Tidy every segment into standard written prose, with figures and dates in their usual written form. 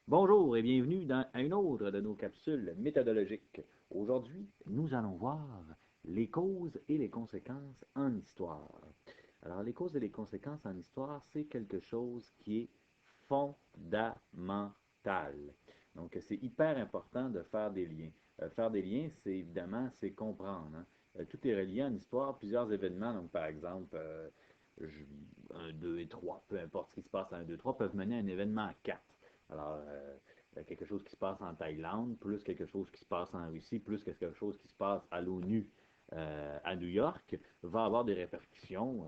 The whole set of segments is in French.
Bonjour et bienvenue à une autre de nos capsules méthodologiques. Aujourd'hui, nous allons voir les causes et les conséquences en histoire. Alors, les causes et les conséquences en histoire, c'est quelque chose qui est fondamental. Donc, c'est hyper important de faire des liens. Faire des liens, c'est évidemment, c'est comprendre, hein. Tout est relié en histoire, plusieurs événements, donc par exemple, 1, 2 et 3, peu importe ce qui se passe à 1, 2, 3, peuvent mener à un événement 4. Alors, quelque chose qui se passe en Thaïlande, plus quelque chose qui se passe en Russie, plus quelque chose qui se passe à l'ONU à New York, va avoir des répercussions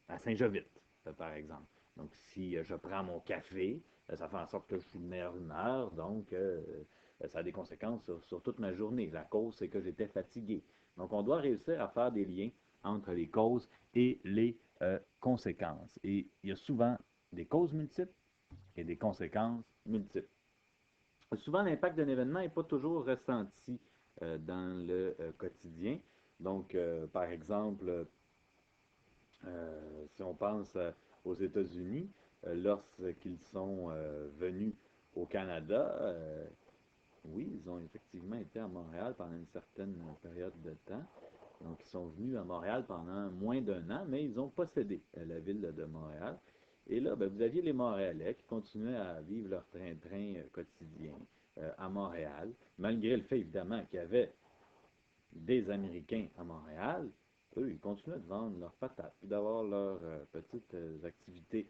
à Saint-Jovite, par exemple. Donc, si je prends mon café, ça fait en sorte que je suis de meilleure humeur, donc ça a des conséquences sur toute ma journée. La cause, c'est que j'étais fatigué. Donc, on doit réussir à faire des liens entre les causes et les conséquences. Et il y a souvent des causes multiples et des conséquences multiples. Souvent, l'impact d'un événement n'est pas toujours ressenti dans le quotidien. Donc, par exemple, si on pense aux États-Unis, lorsqu'ils sont venus au Canada, oui, ils ont effectivement été à Montréal pendant une certaine période de temps. Donc, ils sont venus à Montréal pendant moins d'un an, mais ils ont possédé la ville de Montréal. Et là, ben, vous aviez les Montréalais qui continuaient à vivre leur train-train quotidien à Montréal, malgré le fait, évidemment, qu'il y avait des Américains à Montréal. Eux, ils continuaient de vendre leurs patates, puis d'avoir leurs petites activités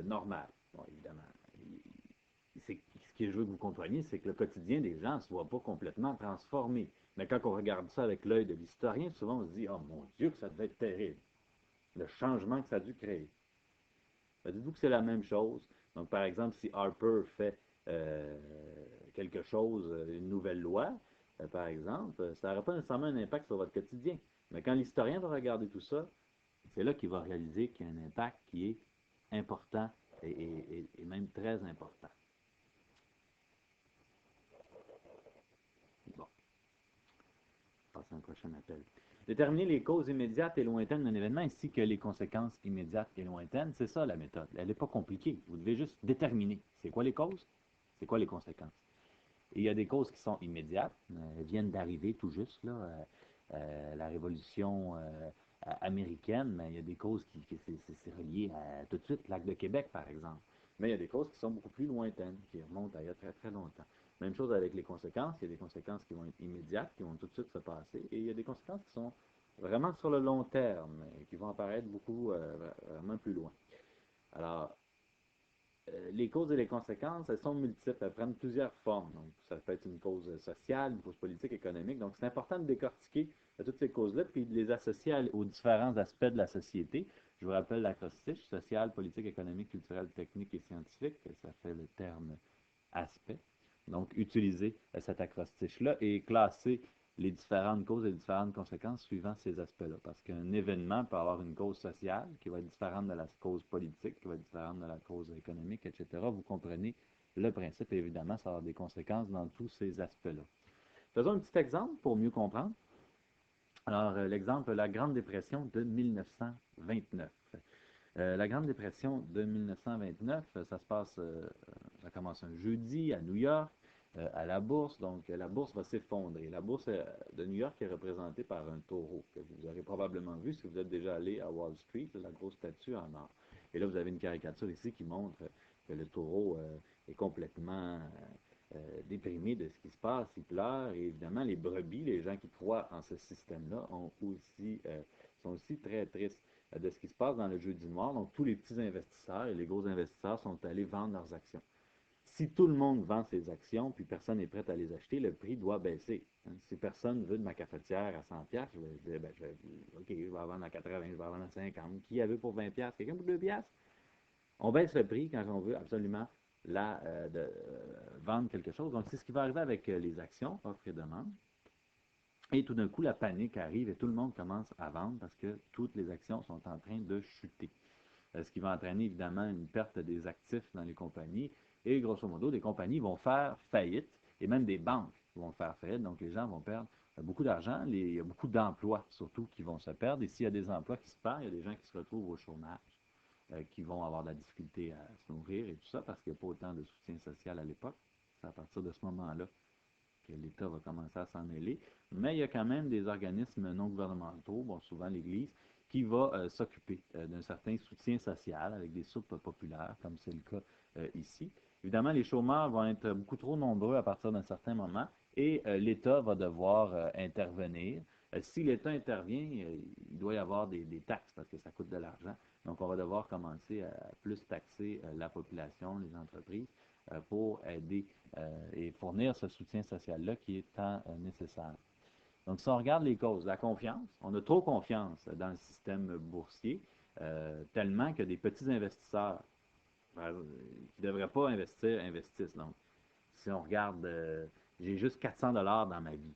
normales. Bon, évidemment, ce que je veux que vous compreniez, c'est que le quotidien des gens ne se voit pas complètement transformé. Mais quand on regarde ça avec l'œil de l'historien, souvent on se dit, oh mon Dieu, que ça devait être terrible. Le changement que ça a dû créer. Dites-vous que c'est la même chose. Donc, par exemple, si Harper fait euh, quelque chose, une nouvelle loi, par exemple, ça n'aura pas nécessairement un impact sur votre quotidien. Mais quand l'historien va regarder tout ça, c'est là qu'il va réaliser qu'il y a un impact qui est important et même très important. Bon, on passe à un prochain appel. Déterminer les causes immédiates et lointaines d'un événement ainsi que les conséquences immédiates et lointaines, c'est ça la méthode. Elle n'est pas compliquée. Vous devez juste déterminer c'est quoi les causes, c'est quoi les conséquences. Et il y a des causes qui sont immédiates, viennent d'arriver tout juste, là, la révolution américaine, mais il y a des causes qui c'est relié à tout de suite l'acte de Québec, par exemple. Mais il y a des causes qui sont beaucoup plus lointaines, qui remontent à il y a très très longtemps. Même chose avec les conséquences, il y a des conséquences qui vont être immédiates, qui vont tout de suite se passer, et il y a des conséquences qui sont vraiment sur le long terme, et qui vont apparaître beaucoup vraiment plus loin. Alors, les causes et les conséquences, elles sont multiples, elles prennent plusieurs formes. Donc, ça peut être une cause sociale, une cause politique, économique. Donc, c'est important de décortiquer toutes ces causes-là, puis de les associer aux différents aspects de la société. Je vous rappelle l'acrostiche, social, politique, économique, culturel, technique et scientifique. Ça fait le terme aspect. Donc, utiliser cet acrostiche-là et classer les différentes causes et les différentes conséquences suivant ces aspects-là. Parce qu'un événement peut avoir une cause sociale qui va être différente de la cause politique, qui va être différente de la cause économique, etc. Vous comprenez le principe et évidemment, ça va avoir des conséquences dans tous ces aspects-là. Faisons un petit exemple pour mieux comprendre. Alors, l'exemple, la Grande Dépression de 1929. La Grande Dépression de 1929, ça se passe, ça commence un jeudi à New York, à la bourse. Donc, la bourse va s'effondrer. La bourse de New York est représentée par un taureau que vous aurez probablement vu si vous êtes déjà allé à Wall Street, la grosse statue en or. Et là, vous avez une caricature ici qui montre que le taureau est complètement déprimé de ce qui se passe. Il pleure. Et évidemment, les brebis, les gens qui croient en ce système-là, sont aussi très tristes de ce qui se passe dans le jeu du noir. Donc, tous les petits investisseurs et les gros investisseurs sont allés vendre leurs actions. Si tout le monde vend ses actions, puis personne n'est prêt à les acheter, le prix doit baisser. Si personne veut de ma cafetière à 100$, je vais dire, ben, OK, je vais la vendre à 80, je vais la vendre à 50$. Qui a vu pour 20$? Quelqu'un pour 2$? On baisse le prix quand on veut absolument vendre quelque chose. Donc, c'est ce qui va arriver avec les actions, offre et demande. Et tout d'un coup, la panique arrive et tout le monde commence à vendre parce que toutes les actions sont en train de chuter. Ce qui va entraîner évidemment une perte des actifs dans les compagnies. Et grosso modo, des compagnies vont faire faillite et même des banques vont faire faillite. Donc les gens vont perdre beaucoup d'argent. Il y a beaucoup d'emplois surtout qui vont se perdre. Et s'il y a des emplois qui se perdent, il y a des gens qui se retrouvent au chômage. qui vont avoir de la difficulté à se nourrir et tout ça, parce qu'il n'y a pas autant de soutien social à l'époque. C'est à partir de ce moment-là que l'État va commencer à s'en mêler. Mais il y a quand même des organismes non gouvernementaux, bon, souvent l'Église, qui va s'occuper d'un certain soutien social avec des soupes populaires, comme c'est le cas ici. Évidemment, les chômeurs vont être beaucoup trop nombreux à partir d'un certain moment et l'État va devoir intervenir. Si l'État intervient, il doit y avoir des taxes parce que ça coûte de l'argent. Donc, on va devoir commencer à plus taxer la population, les entreprises, pour aider et fournir ce soutien social-là qui est tant nécessaire. Donc, si on regarde les causes, la confiance, on a trop confiance dans le système boursier, tellement que des petits investisseurs qui ne devraient pas investir investissent. Donc, si on regarde, j'ai juste 400 dollars dans ma vie.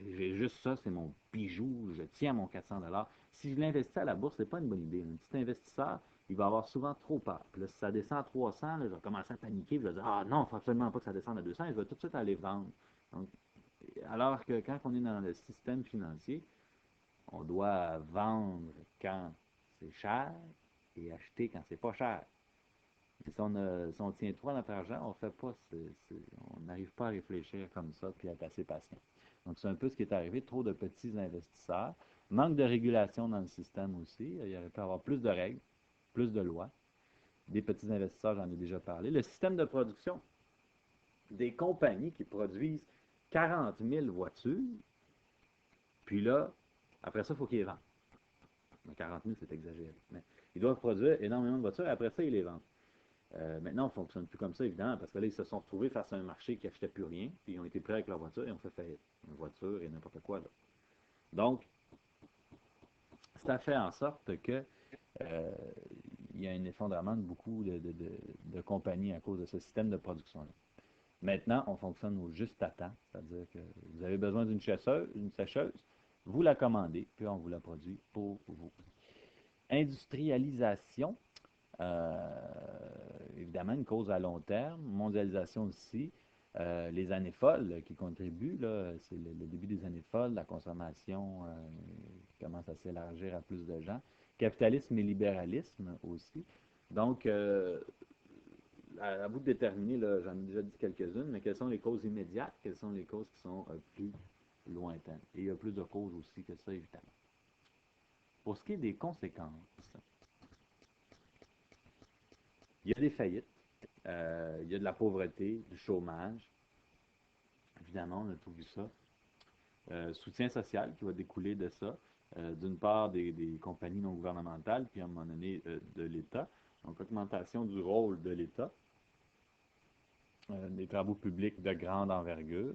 J'ai juste ça, c'est mon bijou, je tiens à mon 400 dollars. Si je l'investis à la bourse, c'est pas une bonne idée. Un petit investisseur, il va avoir souvent trop peur. Puis là, si ça descend à 300, là, je vais commencer à paniquer, puis je vais dire, ah non, il ne faut absolument pas que ça descende à 200, je vais tout de suite aller vendre. Donc, alors que quand on est dans le système financier, on doit vendre quand c'est cher et acheter quand c'est pas cher. Si on tient trop à notre argent, on fait pas, on n'arrive pas à réfléchir comme ça puis à être assez patient. Donc, c'est un peu ce qui est arrivé, trop de petits investisseurs, manque de régulation dans le système aussi. Il y aurait pu avoir plus de règles, plus de lois. Des petits investisseurs, j'en ai déjà parlé. Le système de production, des compagnies qui produisent 40 000 voitures, puis là, après ça, il faut qu'ils les vendent. 40 000, c'est exagéré. Mais ils doivent produire énormément de voitures, et après ça, ils les vendent. Maintenant, on ne fonctionne plus comme ça, évidemment, parce que là, ils se sont retrouvés face à un marché qui n'achetait plus rien, puis ils ont été prêts avec leur voiture et ont fait faillite. Une voiture et n'importe quoi, là. Donc, ça fait en sorte que euh, il y a un effondrement de beaucoup de compagnies à cause de ce système de production-là. Maintenant, on fonctionne au juste à temps, c'est-à-dire que vous avez besoin d'une sécheuse, vous la commandez, puis on vous la produit pour vous. Industrialisation, évidemment, une cause à long terme. Mondialisation aussi. Les années folles qui contribuent, là, c'est le début des années folles, la consommation qui commence à s'élargir à plus de gens. Capitalisme et libéralisme aussi. Donc, à bout de déterminer, j'en ai déjà dit quelques-unes, mais quelles sont les causes immédiates, quelles sont les causes qui sont plus lointaines. Et il y a plus de causes aussi que ça, évidemment. Pour ce qui est des conséquences, il y a des faillites, il y a de la pauvreté, du chômage. Évidemment, on a tout vu ça. Soutien social qui va découler de ça. D'une part, des compagnies non gouvernementales, puis à un moment donné, de l'État. Donc, augmentation du rôle de l'État. Des travaux publics de grande envergure.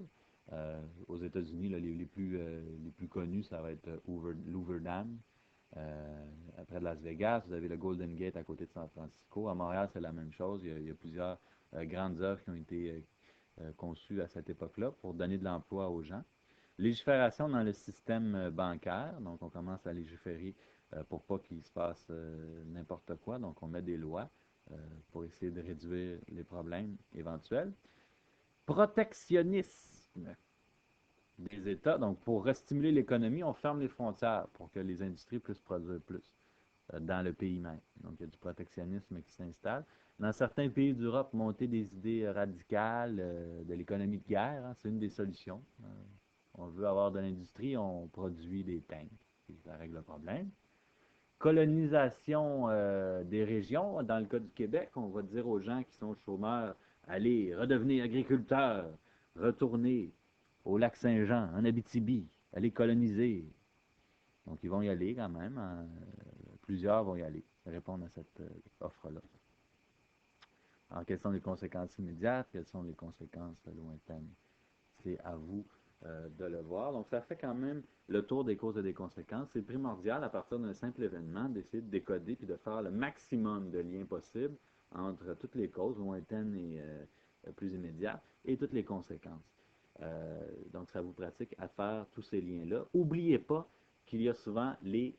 Aux États-Unis, les plus connus, ça va être l'Hoover Dam. Après Las Vegas, vous avez le Golden Gate à côté de San Francisco. À Montréal, c'est la même chose. Il y a plusieurs grandes œuvres qui ont été conçues à cette époque-là pour donner de l'emploi aux gens. Légifération dans le système bancaire. Donc, on commence à légiférer pour pas qu'il se passe n'importe quoi. Donc, on met des lois euh, pour essayer de réduire les problèmes éventuels. Protectionnisme des États. Donc, pour stimuler l'économie, on ferme les frontières pour que les industries puissent produire plus dans le pays même. Donc, il y a du protectionnisme qui s'installe. Dans certains pays d'Europe, monter des idées radicales de l'économie de guerre, hein, c'est une des solutions. On veut avoir de l'industrie, on produit des tanks. Ça règle le problème. Colonisation des régions. Dans le cas du Québec, on va dire aux gens qui sont chômeurs, allez, redevenez agriculteurs, retournez au lac Saint-Jean, en Abitibi, allez coloniser. Donc, ils vont y aller quand même. Hein. Plusieurs vont y aller, répondre à cette offre-là. Alors, quelles sont les conséquences immédiates? Quelles sont les conséquences lointaines? C'est à vous de le voir. Donc, ça fait quand même le tour des causes et des conséquences. C'est primordial, à partir d'un simple événement, d'essayer de décoder puis de faire le maximum de liens possibles entre toutes les causes, lointaines et plus immédiates, et toutes les conséquences. Donc, ça vous pratique à faire tous ces liens-là. N'oubliez pas qu'il y a souvent les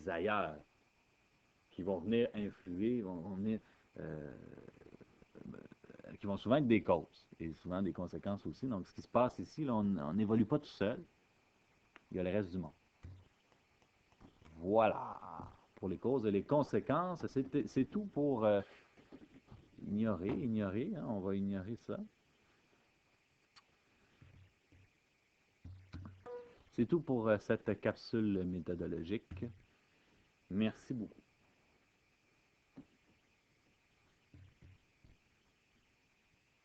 ailleurs qui vont venir influer, vont venir euh, qui vont souvent être des causes et souvent des conséquences aussi. Donc, ce qui se passe ici, là, on n'évolue pas tout seul. Il y a le reste du monde. Voilà. pour les causes et les conséquences. C'est tout pour ignorer, hein, on va ignorer ça. C'est tout pour cette capsule méthodologique. Merci beaucoup.